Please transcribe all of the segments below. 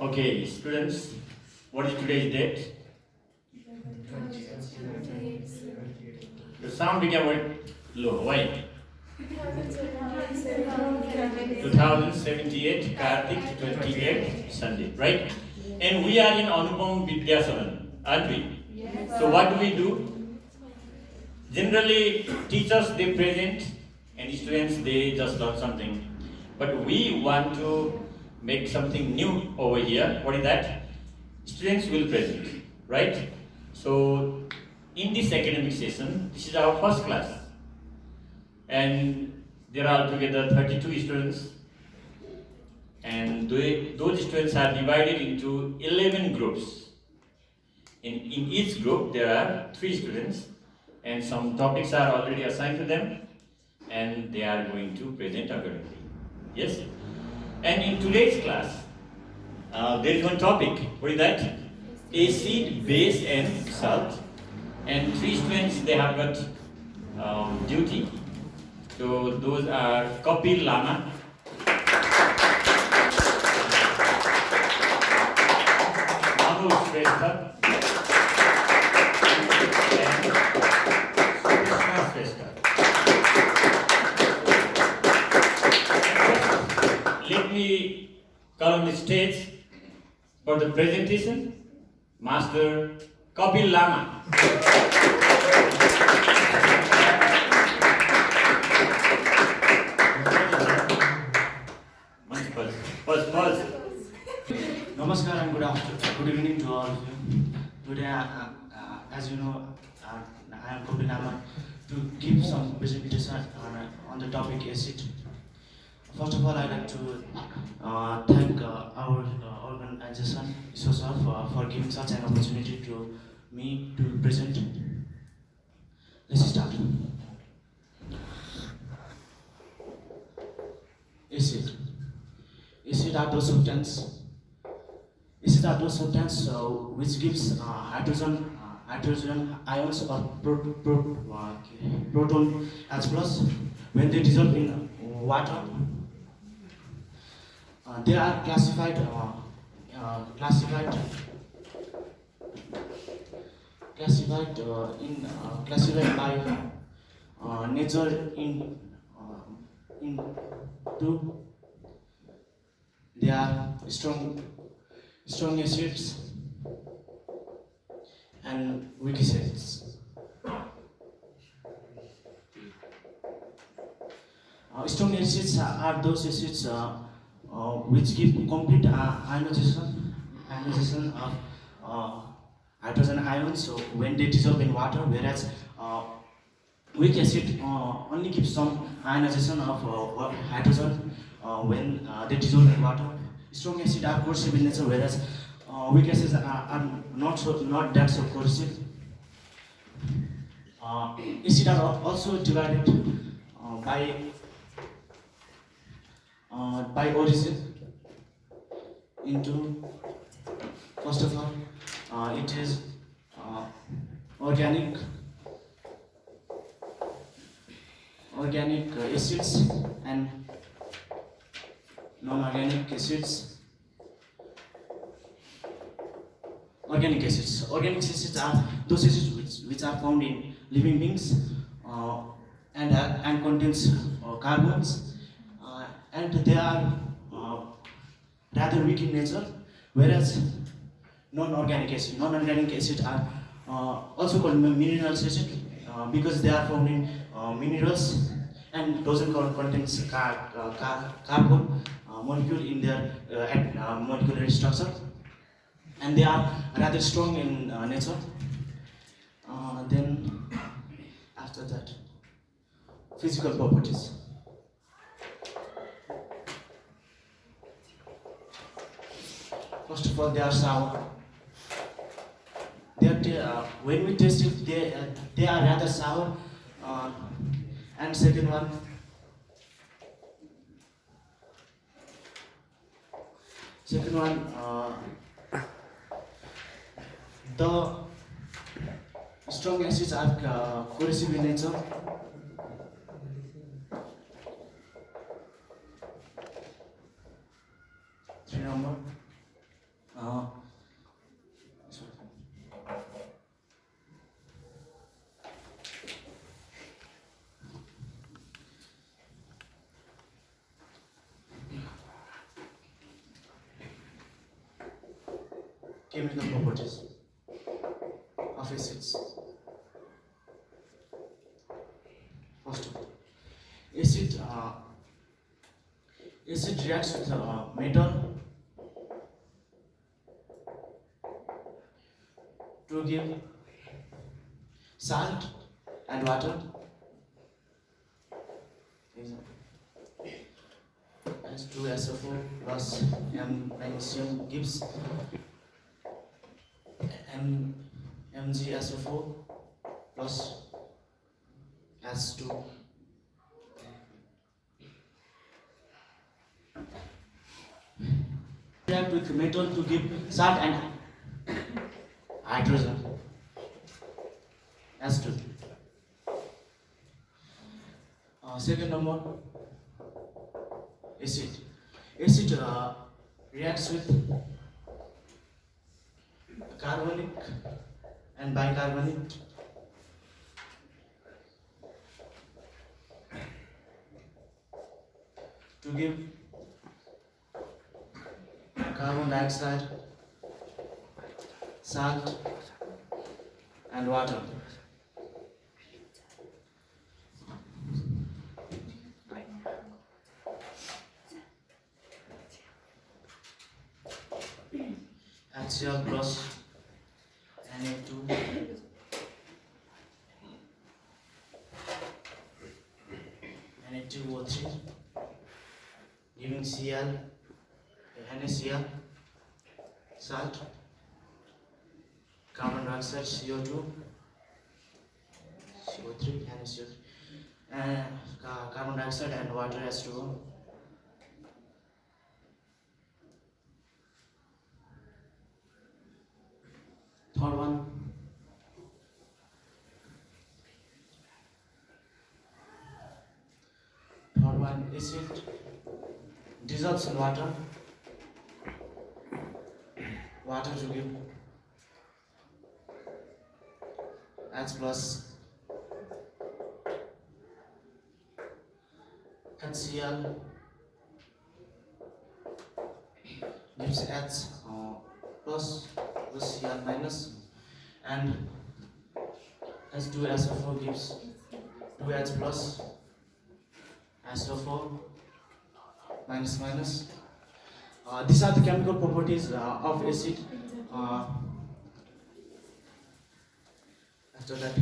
Okay, students, what is today's date? The sound became very low. Why? 2078, Kartik, 28, Sunday, right? And we are in Anupam Vidyasavan, aren't we? So what do? Generally, teachers they present and students they just learn something. But we want to make something new over here. What is that? Students will present, right? So in this academic session, this is our first class. And there are together 32 students. And those students are divided into 11 groups. In each group, there are 3 students, and some topics are already assigned to them, and they are going to present accordingly. Yes? And in today's class, there is one topic. What is that? Acid, base, and salt. And 3 students, they have got duty. So those are Kapil Lama, Manu Shrestha, let me call on the stage for the presentation, Master Kapil Lama. Pause. Namaskar and good evening to all of you. Today, as you know, I am Kapil Lama to give some presentation on the topic acid. First of all, I'd like to thank our organization, ISOSAR, for giving such an opportunity to me to present. Let's start. Acid. Acid are those substances. Acid are those substances which gives hydrogen ions or proton H plus when they dissolve in water. They are classified by nature in two. They are strong acids and weak acids. Strong acids are those acids which give complete ionization of hydrogen ions so when they dissolve in water, whereas weak acid only gives some ionization of hydrogen when they dissolve in water. Strong acid are corrosive in nature, whereas weak acids are not that so corrosive. Acids are also divided by origin into, first of all, it is organic acids and non-organic acids. Organic acids are those acids which are found in living beings and contains carbons, and they are rather weak in nature, whereas non-organic acids are also called mineral acid because they are found in minerals and doesn't contains carbon molecule in their molecular structure, and they are rather strong in nature. Then after that, physical properties. First of all, they are sour. When we taste it, they are rather sour. And second one, the strong acids are corrosive in nature. second number. Sorry. Chemical properties of acids. First of all, acid reacts with metal to give salt and water. H2SO4 plus magnesium gives MgSO4 plus H2. React with metal to give salt and hydrogen. H2. Second number, acid. Acid reacts with carbonic and bicarbonate to give carbon dioxide, salt and water. HCl plus Na2 Na2O3 giving Cl, NaCl, salt, carbon dioxide, CO2, CO3, NaCO3, and carbon dioxide and water H2O. Third one, acid dissolves in water to give H plus HCl gives H plus Cl minus, and H2SO4 gives 2H plus SO4 minus minus. These are the chemical properties of acid. After that,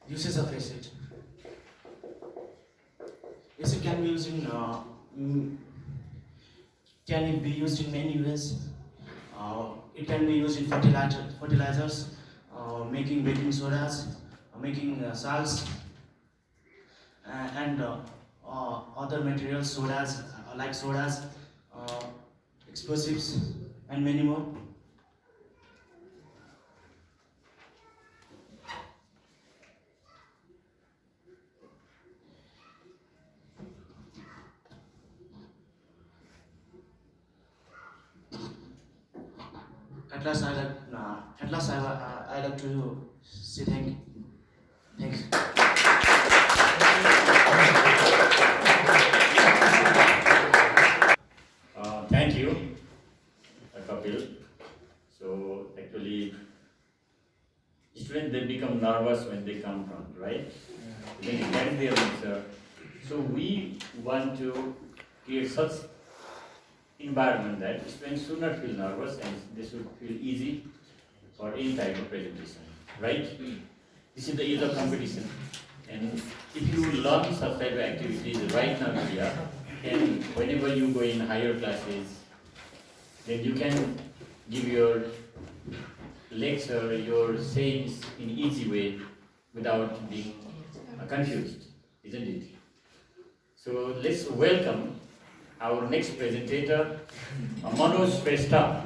uses of acid. Acid can be used in many ways. It can be used in fertilizers, making baking sodas, making salts, and other materials, sodas, explosives, and many more. At last, I like to say thanks. Thank you, Kapil. So actually, students, they become nervous when they come front, right? Then you get their answer. So we want to create such environment that students should not feel nervous and they should feel easy for any type of presentation, right? This is the age of competition, and if you learn such type of activities right now in India, and whenever you go in higher classes, then you can give your lecture, your sayings in easy way without being confused, isn't it? So let's welcome our next presenter, Manoj Shrestha.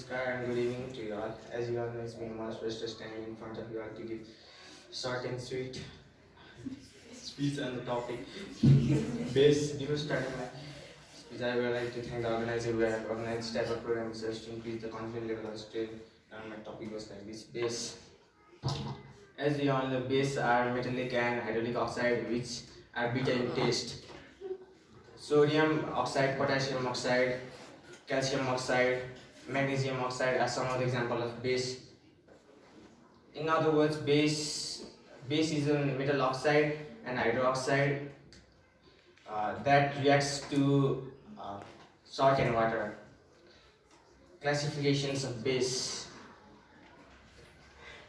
Namaskar and good evening to you all. As you all know, it's been much pleasure standing in front of you all to give short and sweet speech on the topic base. Before starting my speech, I would like to thank the organizer who have organized this type of program research to increase the confidence level of student. And my topic was like this base. As we all know, base are metallic and hydraulic oxide which are bitter in taste. Sodium oxide, potassium oxide, calcium oxide, magnesium oxide are some of the examples of base. In other words, base is a metal oxide and hydroxide that reacts to salt and water. Classifications of base.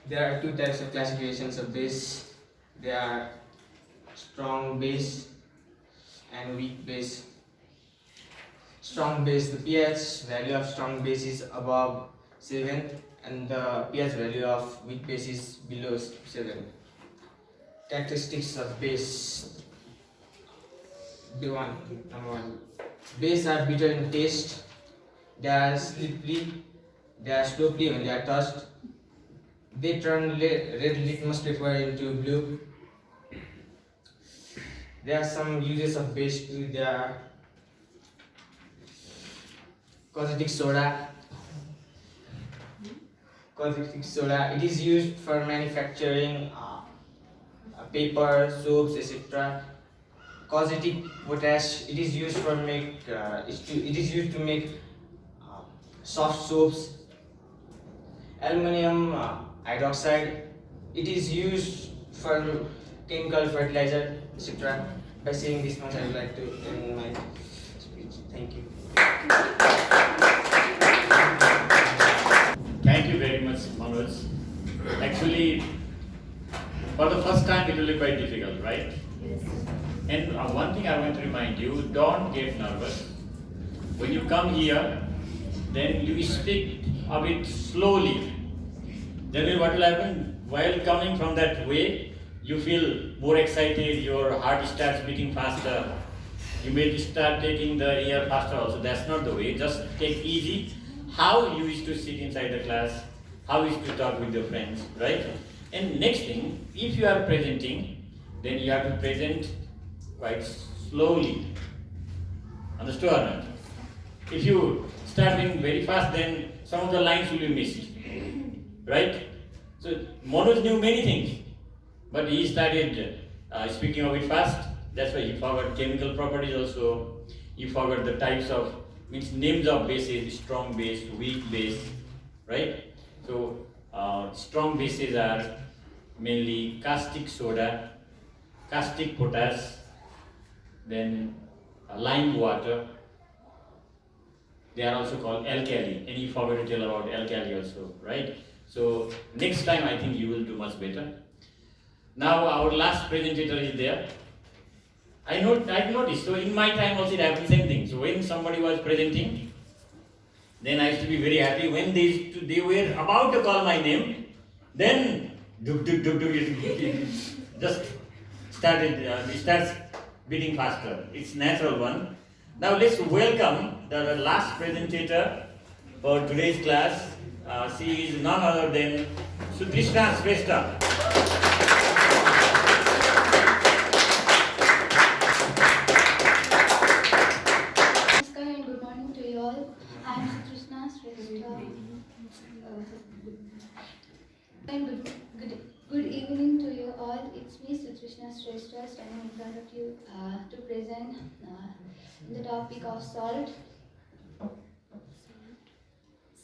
There are two types of classifications of base. There are strong base and weak base. Strong base, the pH value of strong base is above 7 and the pH value of weak base is below 7. Characteristics of base. Number one. Base are bitter in taste. They are slippery. They are slopely when they are touched. They turn red litmus paper into blue. There are some uses of base too. There are caustic soda. Caustic soda. It is used for manufacturing paper, soaps, etc. Caustic potash. It is used for it is used to make soft soaps. Aluminum hydroxide. It is used for chemical fertilizer, etc. By saying this much, I would like to end my speech. Thank you. Thank you very much, Manoj. Actually, for the first time it will be quite difficult, right? Yes. And one thing I want to remind you, don't get nervous. When you come here, then you speak a bit slowly. Then what will happen? While coming from that way, you feel more excited, your heart starts beating faster. You may start taking the air faster also. That's not the way. Just take easy. How you used to sit inside the class, how you used to talk with your friends, right? And next thing, if you are presenting, then you have to present quite slowly. Understood or not? If you start being very fast, then some of the lines will be missed, right? So Manoj knew many things, but he started speaking of it fast. That's why he forgot chemical properties also. He forgot the types of names of bases: strong base, weak base, right? So strong bases are mainly caustic soda, caustic potash, then lime water. They are also called alkali, and you forgot to tell about alkali also, right? So next time I think you will do much better. Now our last presenter is there. I've noticed, so in my time also it happened same thing. So when somebody was presenting, then I used to be very happy. When they were about to call my name, then just it starts beating faster. It's natural one. Now let's welcome the last presenter for today's class. She is none other than Sutrishna Shrestha. Namaskar and good morning to you all. I am Sutrishna Shrestha. And good evening to you all. It's me, Sutrishna Shrestha, standing in front of you to present the topic of salt.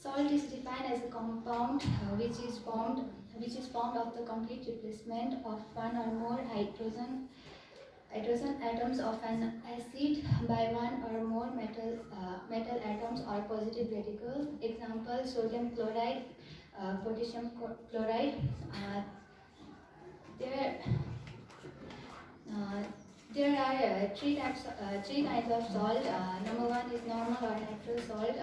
Salt is defined as a compound which is formed of the complete replacement of one or more hydrogen atoms of an acid by one or more metal atoms or positive radical. Example: sodium chloride, potassium chloride. There are three kinds of salt. Number one is normal or natural salt.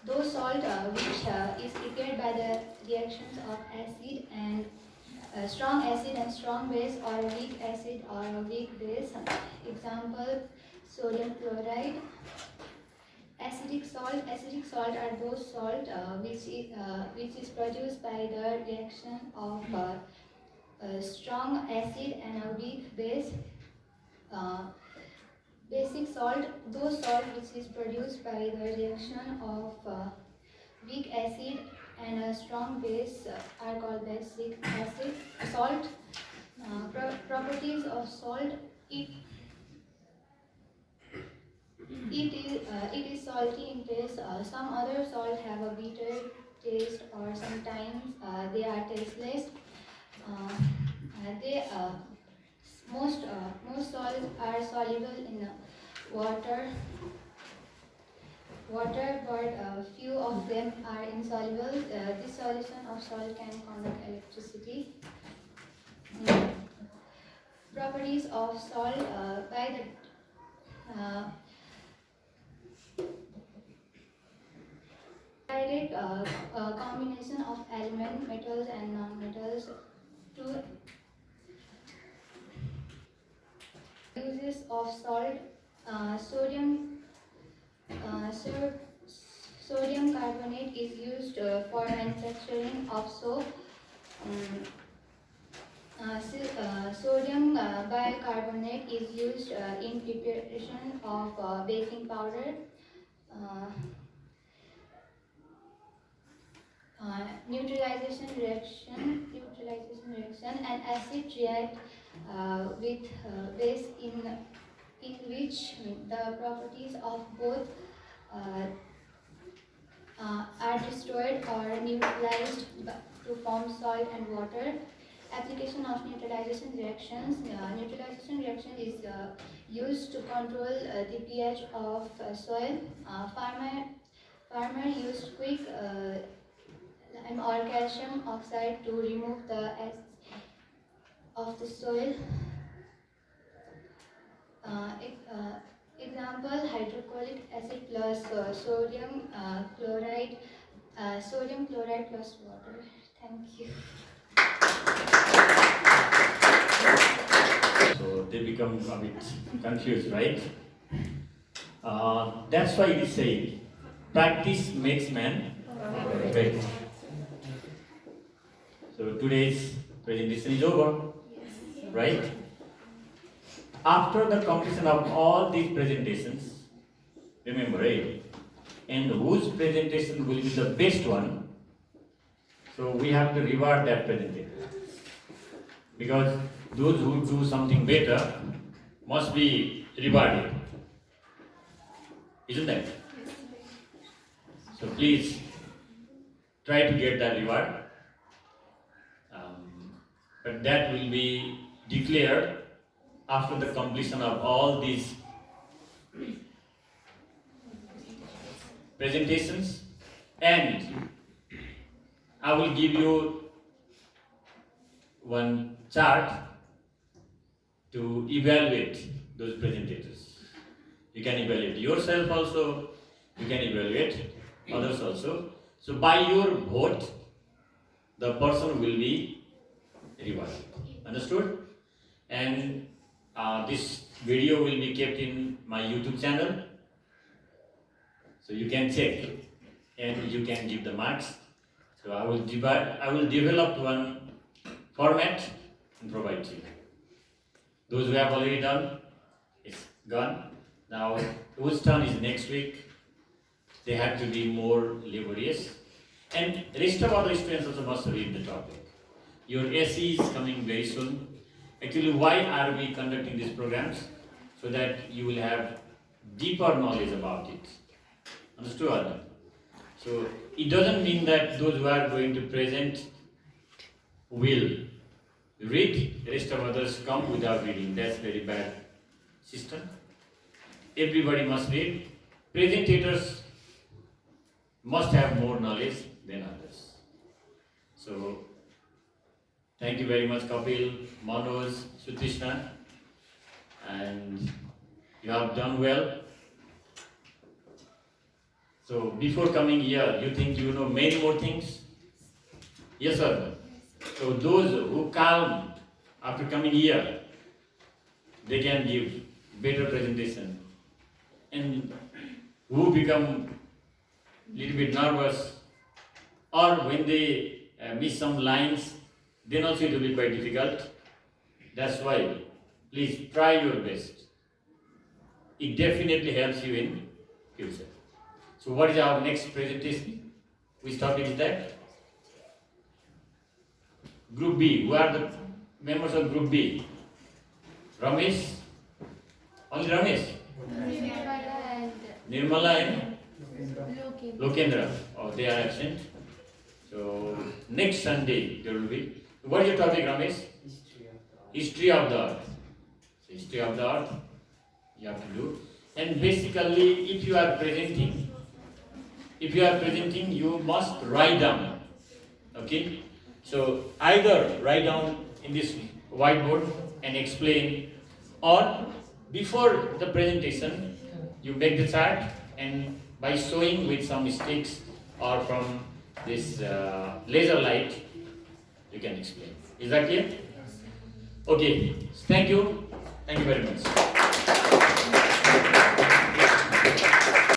Those salt which is prepared by the reactions of acid and strong acid and strong base, or a weak acid or a weak base. Example: sodium chloride. Acidic salt are those salt which is produced by the reaction of a strong acid and a weak base. Basic salt, those salt which is produced by the reaction of weak acid and a strong base are called basic acid. Salt, properties of salt, it is salty in taste. Some other salt have a bitter taste, or sometimes they are tasteless. They most salts are soluble in water, but few of them are insoluble. This solution of salt can conduct electricity. Properties of salt by the direct combination of element, metals and non-metals. To uses of salt, sodium sodium carbonate is used for manufacturing of soap. Sodium bicarbonate is used in preparation of baking powder. Neutralization reaction, and acid react with base in which the properties of both are destroyed or neutralized to form salt and water. Application of neutralization reactions. Neutralization reaction is used to control the pH of soil. Farmer use quick or calcium oxide to remove the acids of the soil. Example: hydrochloric acid plus sodium chloride plus water. Thank you. So they become a bit confused, right? That's why it is said, practice makes man perfect. So today's presentation is over, right? After the completion of all these presentations, remember, right? And whose presentation will be the best one? So we have to reward that presentator, because those who do something better must be rewarded, isn't that? So please try to get that reward, but that will be declared after the completion of all these presentations, and I will give you one chart to evaluate those presentators. You can evaluate yourself also, you can evaluate others also. So by your vote, the person will be rewarded. Understood? And this video will be kept in my YouTube channel, so you can check and you can give the marks. So I will develop one format and provide to you. Those who have already done, it's gone. Now whose turn is next week, they have to be more laborious. And rest of other students also must read the topic. Your SE is coming very soon. Actually, why are we conducting these programs? So that you will have deeper knowledge about it. Understood or not? So it doesn't mean that those who are going to present will read, the rest of others come without reading. That's very bad system. Everybody must read. Presentators must have more knowledge than others. So thank you very much, Kapil, Manoj, Sutrishna, and you have done well. So before coming here, you think you know many more things? Yes or no? So those who calm after coming here, they can give better presentation. And who become little bit nervous, or when they miss some lines, then also it will be quite difficult. That's why, please try your best. It definitely helps you in future. So what is our next presentation? Which topic is that? Group B. Who are the members of Group B? Ramesh? Only Ramesh? Nirmala and Lokendra. Oh, they are absent. So next Sunday there will be. What is your topic, Ramesh? History of the Earth. So history of the Earth you have to do. And basically, if you are presenting, you must write down. Okay. So either write down in this whiteboard and explain, or before the presentation you make the chart and by showing with some sticks or from this laser light you can explain. Is that clear? Okay. Thank you very much.